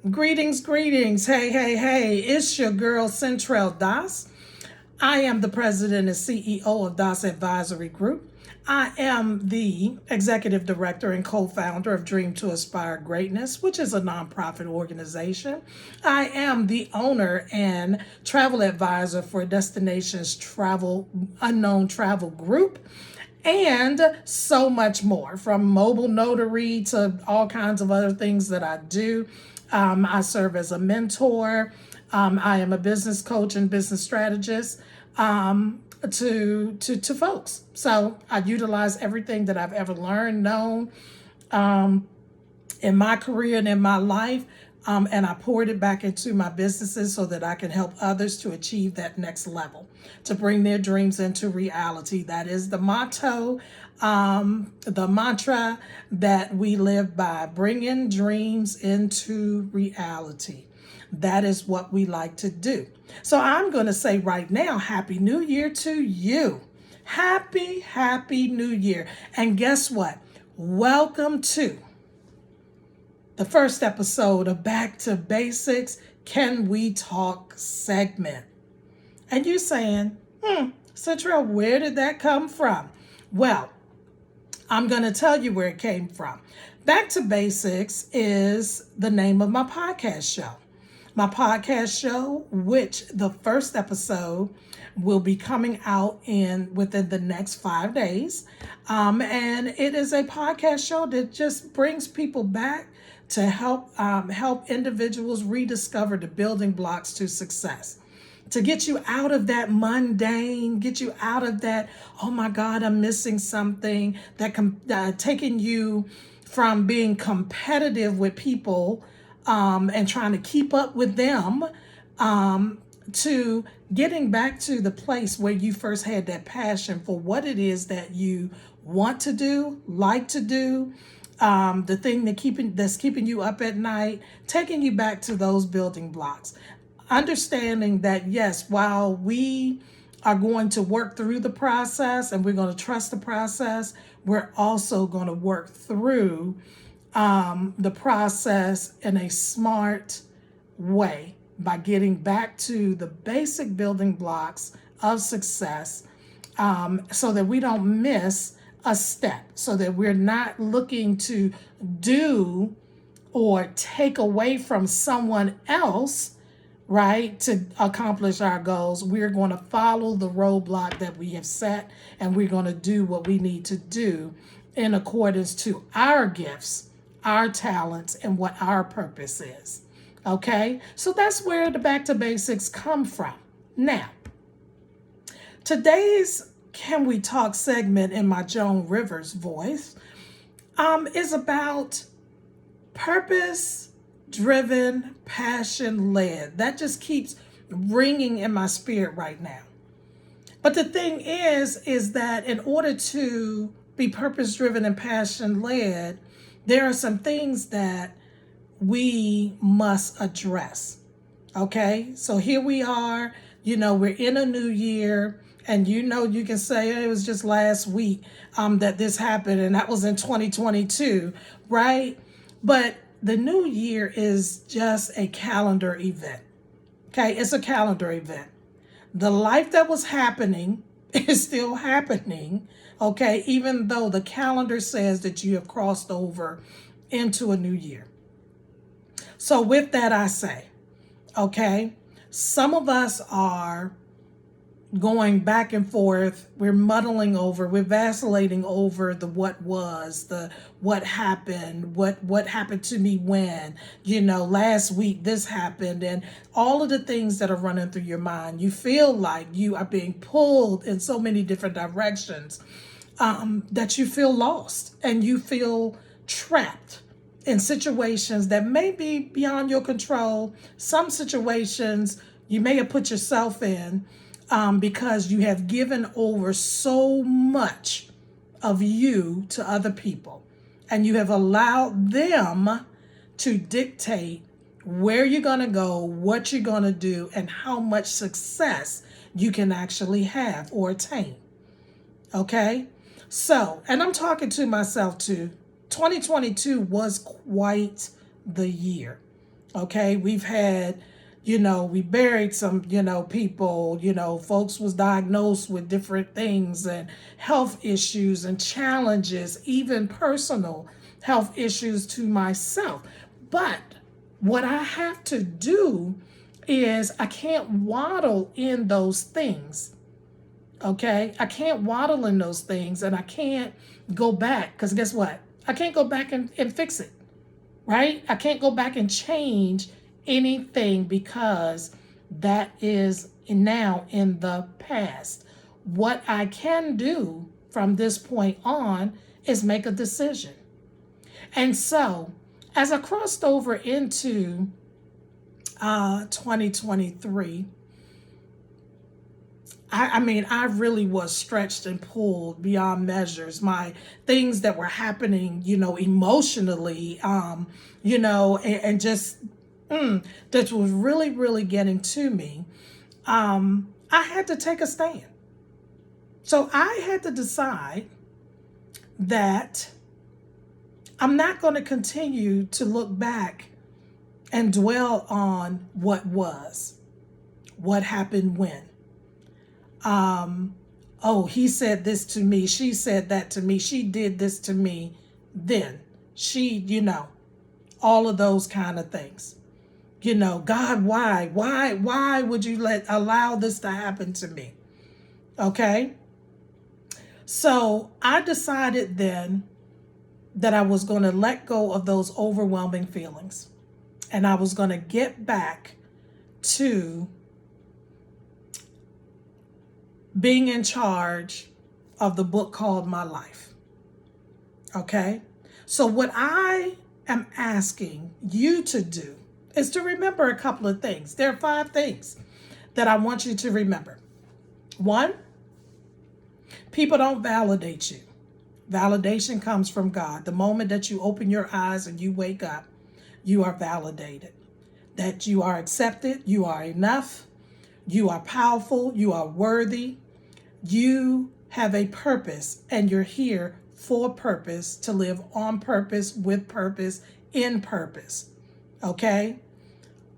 Greetings, greetings. Hey, hey, hey. It's your girl, Centrell Das. I am the president and CEO of Das Advisory Group. I am the executive director and co-founder of Dream to Aspire Greatness, which is a nonprofit organization. I am the owner and travel advisor for Destinations Travel Unknown Travel Group, and so much more, from mobile notary to all kinds of other things that I do. I serve as a mentor. I am a business coach and business strategist to folks. So I utilize everything that I've ever learned, known in my career and in my life. And I poured it back into my businesses so that I can help others to achieve that next level, to bring their dreams into reality. That is the motto, the mantra that we live by, bringing dreams into reality. That is what we like to do. So I'm going to say right now, Happy New Year to you. Happy New Year. And guess what? Welcome to the first episode of Back to Basics, Can We Talk segment. And you saying, Central, where did that come from? Well, I'm going to tell you where it came from. Back to Basics is the name of my podcast show. My podcast show, which the first episode will be coming out within the next 5 days. And it is a podcast show that just brings people back to help individuals rediscover the building blocks to success, to get you out of that mundane, get you out of that, oh my God, I'm missing something, that taking you from being competitive with people and trying to keep up with them, to getting back to the place where you first had that passion for what it is that you want to do, like to do, the thing that's keeping you up at night, taking you back to those building blocks. Understanding that, yes, while we are going to work through the process and we're going to trust the process, we're also going to work through the process in a smart way by getting back to the basic building blocks of success, so that we don't miss a step, so that we're not looking to do or take away from someone else, right, to accomplish our goals. We're going to follow the roadblock that we have set, and we're going to do what we need to do in accordance to our gifts, our talents, and what our purpose is. Okay, so that's where the Back to Basics come from. Now, today's Can We Talk segment in my Joan Rivers voice is about purpose-driven, passion-led. That just keeps ringing in my spirit right now. But the thing is that in order to be purpose-driven and passion-led, there are some things that we must address. Okay, so here we are, we're in a new year, and you can say it was just last week that this happened, and that was in 2022, right? But the new year is just a calendar event. Okay, it's a calendar event. The life that was happening is still happening, okay, even though the calendar says that you have crossed over into a new year. So with that, I say, okay, some of us are going back and forth. We're muddling over, we're vacillating over the what was, the what happened, what happened to me when, last week this happened, and all of the things that are running through your mind. You feel like you are being pulled in so many different directions, that you feel lost and you feel trapped in situations that may be beyond your control. Some situations you may have put yourself in, because you have given over so much of you to other people, and you have allowed them to dictate where you're going to go, what you're going to do, and how much success you can actually have or attain. Okay? So, and I'm talking to myself too. 2022 was quite the year. Okay, we've had, we buried some, people, folks was diagnosed with different things and health issues and challenges, even personal health issues to myself. But what I have to do is I can't waddle in those things. Okay, I can't waddle in those things, and I can't go back, because guess what? I can't go back and fix it, right? I can't go back and change anything because that is now in the past. What I can do from this point on is make a decision. And so, as I crossed over into 2023, I really was stretched and pulled beyond measures. My things that were happening, emotionally, and just that was really, really getting to me. I had to take a stand. So I had to decide that I'm not going to continue to look back and dwell on what was, what happened when. Oh, he said this to me. She said that to me. She did this to me. Then all of those kind of things. God, why would you allow this to happen to me? Okay. So I decided then that I was going to let go of those overwhelming feelings, and I was going to get back to being in charge of the book called my life. Okay? So what I am asking you to do is to remember a couple of things. There are 5 things that I want you to remember. 1, people don't validate you. Validation comes from God. The moment that you open your eyes and you wake up, you are validated. That you are accepted, you are enough, you are powerful, you are worthy, you have a purpose, and you're here for purpose, to live on purpose, with purpose, in purpose. Okay?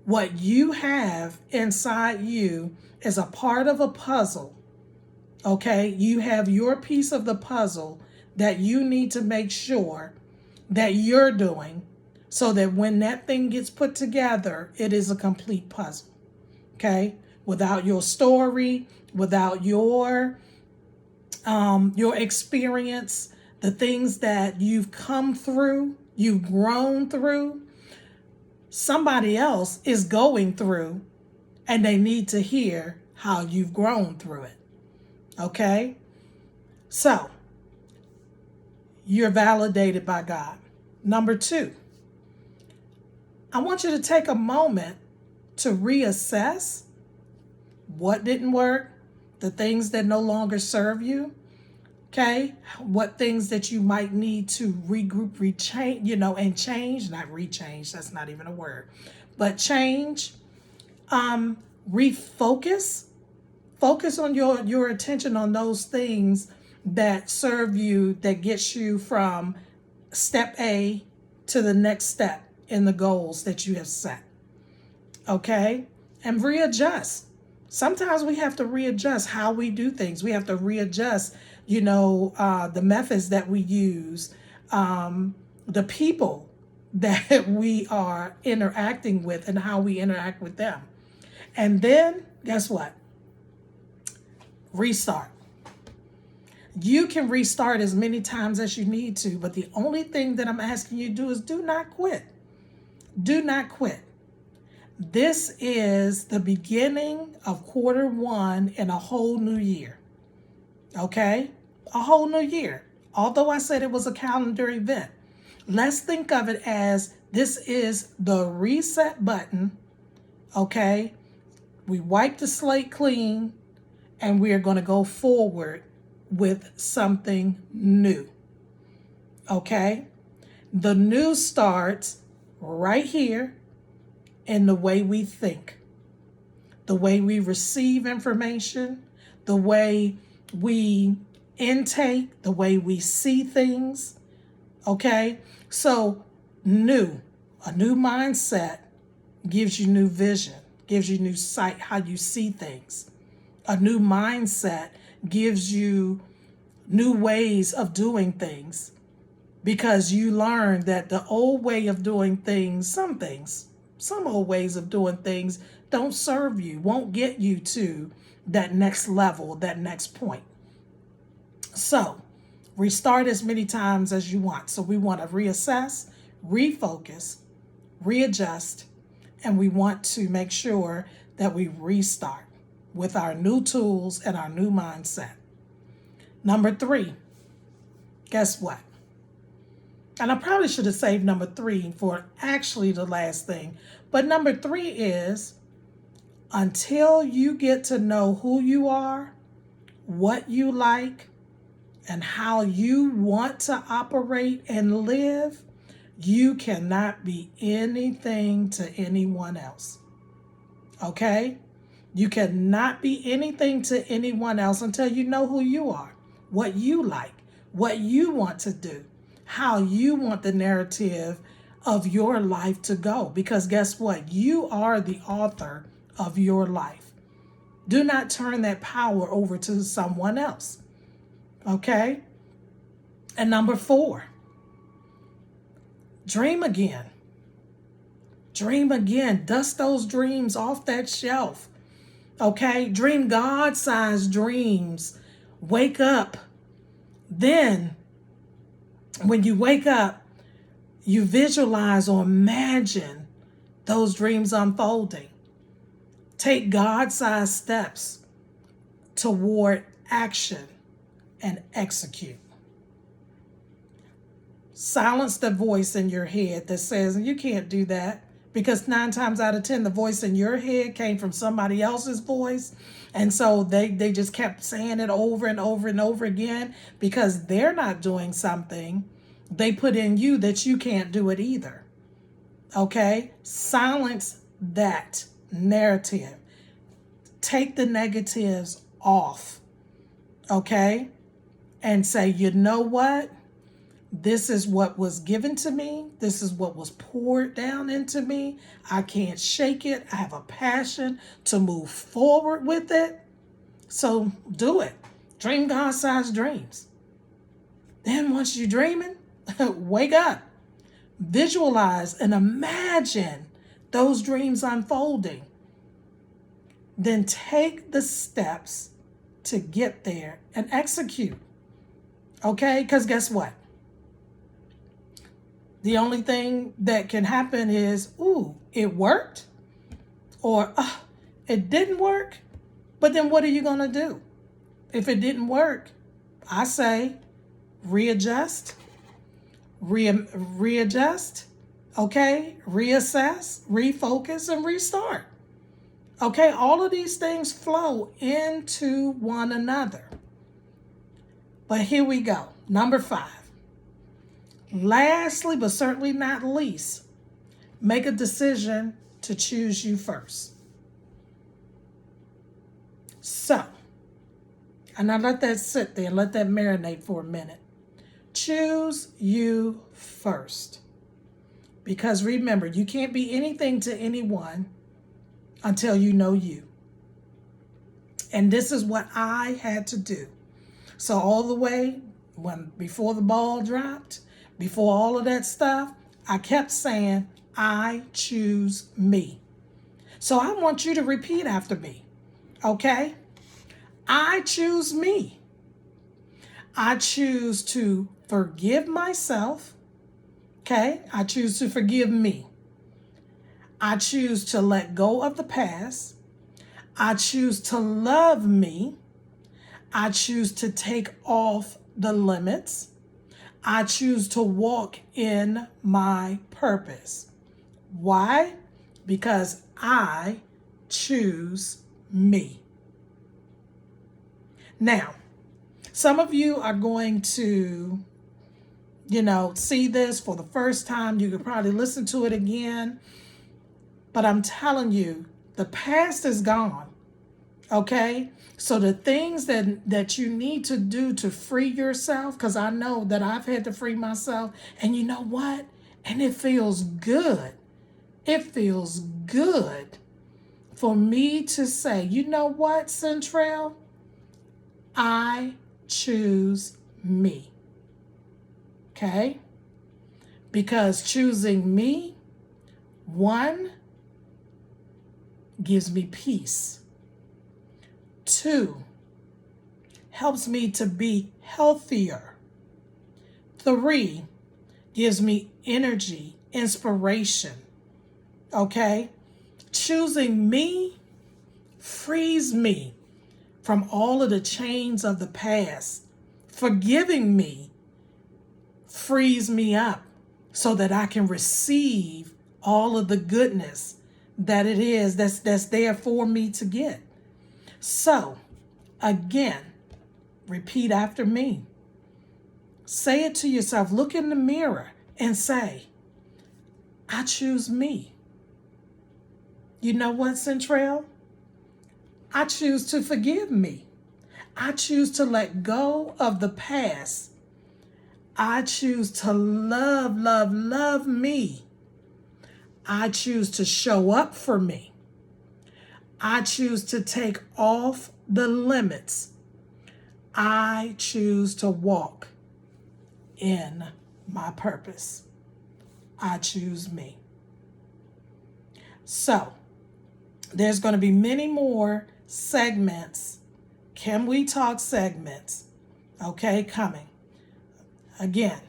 What you have inside you is a part of a puzzle. Okay? You have your piece of the puzzle that you need to make sure that you're doing, so that when that thing gets put together, it is a complete puzzle. Okay? Without your story, without your experience, the things that you've come through, you've grown through, somebody else is going through, and they need to hear how you've grown through it. Okay? So, you're validated by God. Number 2, I want you to take a moment to reassess what didn't work, the things that no longer serve you, okay? What things that you might need to regroup, and change, not rechange, that's not even a word, but change, refocus, focus on your attention on those things that serve you, that gets you from step A to the next step in the goals that you have set. Okay? And readjust. Sometimes we have to readjust how we do things. We have to readjust, the methods that we use, the people that we are interacting with, and how we interact with them. And then, guess what? Restart. You can restart as many times as you need to, but the only thing that I'm asking you to do is do not quit. Do not quit. This is the beginning of quarter 1 in a whole new year. Okay? A whole new year. Although I said it was a calendar event, let's think of it as this is the reset button. Okay? We wipe the slate clean, and we are going to go forward with something new. Okay? The new starts right here in the way we think, the way we receive information, the way we intake, the way we see things. Okay? So a new mindset gives you new vision, gives you new sight, how you see things. A new mindset gives you new ways of doing things, because you learn that the old way of doing things, some old ways of doing things don't serve you, won't get you to that next level, that next point. So restart as many times as you want. So we want to reassess, refocus, readjust, and we want to make sure that we restart with our new tools and our new mindset. Number 3, guess what? And I probably should have saved number 3 for actually the last thing. But number 3 is, until you get to know who you are, what you like, and how you want to operate and live, you cannot be anything to anyone else. Okay? You cannot be anything to anyone else until you know who you are, what you like, what you want to do, how you want the narrative of your life to go. Because guess what? You are the author of your life. Do not turn that power over to someone else. Okay? And number 4, dream again. Dream again. Dust those dreams off that shelf. Okay? Dream God-sized dreams. Wake up. Then, when you wake up, you visualize or imagine those dreams unfolding. Take God-sized steps toward action and execute. Silence the voice in your head that says, you can't do that, because 9 times out of 10, the voice in your head came from somebody else's voice. And so they just kept saying it over and over and over again, because they're not doing something they put in you that you can't do it either. Okay? Silence that narrative. Take the negatives off. Okay? And say, you know what? This is what was given to me. This is what was poured down into me. I can't shake it. I have a passion to move forward with it. So do it. Dream God-sized dreams. Then once you're dreaming, wake up. Visualize and imagine those dreams unfolding. Then take the steps to get there and execute. Okay? Because guess what? The only thing that can happen is, ooh, it worked, or it didn't work. But then what are you going to do? If it didn't work, I say readjust, readjust, okay? Reassess, refocus, and restart. Okay, all of these things flow into one another. But here we go. Number 5. Lastly, but certainly not least, make a decision to choose you first. So, and I let that sit there and let that marinate for a minute. Choose you first. Because remember, you can't be anything to anyone until you know you. And this is what I had to do. So all the way before the ball dropped, before all of that stuff, I kept saying, I choose me. So I want you to repeat after me, okay? I choose me. I choose to forgive myself, okay? I choose to forgive me. I choose to let go of the past. I choose to love me. I choose to take off the limits. I choose to walk in my purpose. Why? Because I choose me. Now, some of you are going to, see this for the first time. You could probably listen to it again. But I'm telling you, the past is gone. Okay? So the things that you need to do to free yourself, because I know that I've had to free myself, and you know what? And it feels good. It feels good for me to say, you know what, Central? I choose me. Okay? Because choosing me, one, gives me peace. Two, helps me to be healthier. Three, gives me energy, inspiration. Okay? Choosing me frees me from all of the chains of the past. Forgiving me frees me up so that I can receive all of the goodness that it is that's there for me to get. So, again, repeat after me. Say it to yourself. Look in the mirror and say, I choose me. You know what, Central? I choose to forgive me. I choose to let go of the past. I choose to love, love, love me. I choose to show up for me. I choose to take off the limits. I choose to walk in my purpose. I choose me. So, there's going to be many more segments, Can We Talk segments, okay, coming. Again,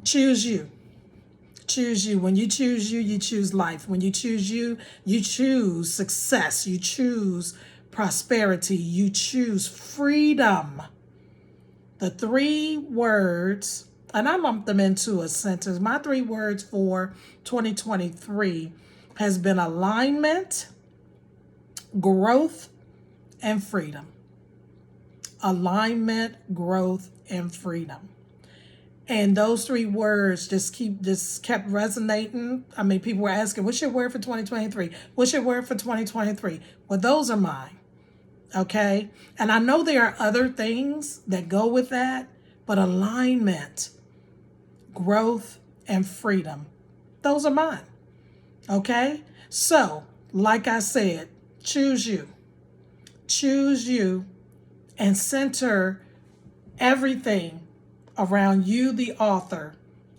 choose you. Choose you. When you choose you, you choose life. When you choose you, you choose success. You choose prosperity. You choose freedom. The three words, and I lumped them into a sentence. My three words for 2023 has been alignment, growth, and freedom. Alignment, growth, and freedom. And those three words just kept resonating. I mean, people were asking, what's your word for 2023? What's your word for 2023? Well, those are mine. Okay? And I know there are other things that go with that, but alignment, growth, and freedom, those are mine. Okay? So, like I said, choose you. Choose you and center everything around you, the author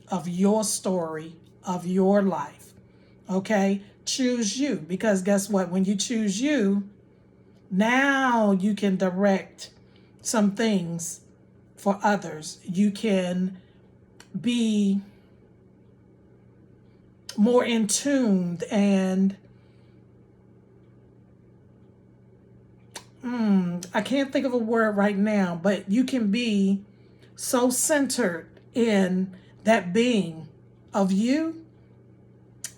of your story, of your life. Okay? Choose you, because guess what? When you choose you, now you can direct some things for others. You can be more in tune and I can't think of a word right now, but you can be so centered in that being of you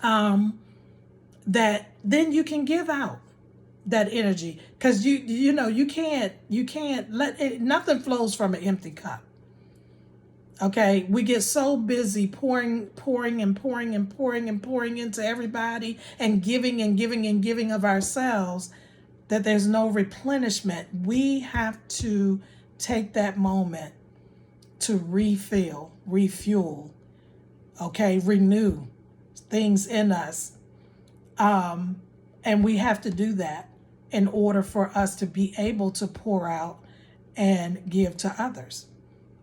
that then you can give out that energy, because you know you can't let it, nothing flows from an empty cup. Okay, we get so busy pouring into everybody and giving of ourselves that there's no replenishment. We have to take that moment to refuel, okay, renew things in us. And we have to do that in order for us to be able to pour out and give to others.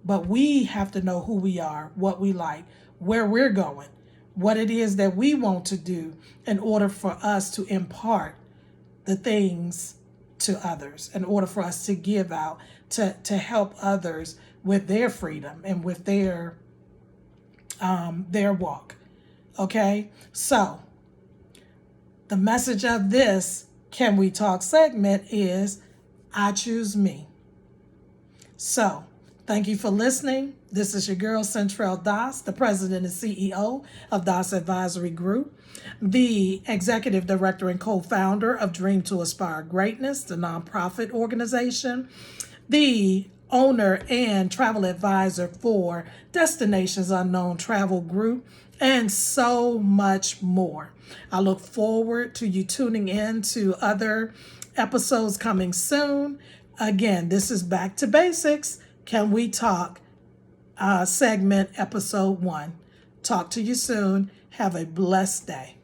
But we have to know who we are, what we like, where we're going, what it is that we want to do in order for us to impart the things to others, in order for us to give out, to help others with their freedom and with their walk. Okay? So, the message of this Can We Talk segment is, I choose me. So, thank you for listening. This is your girl, Central Das, the president and CEO of Das Advisory Group, the executive director and co-founder of Dream to Aspire Greatness, the nonprofit organization, the owner and travel advisor for Destinations Unknown Travel Group, and so much more. I look forward to you tuning in to other episodes coming soon. Again, this is Back to Basics. Can We Talk? Segment episode 1. Talk to you soon. Have a blessed day.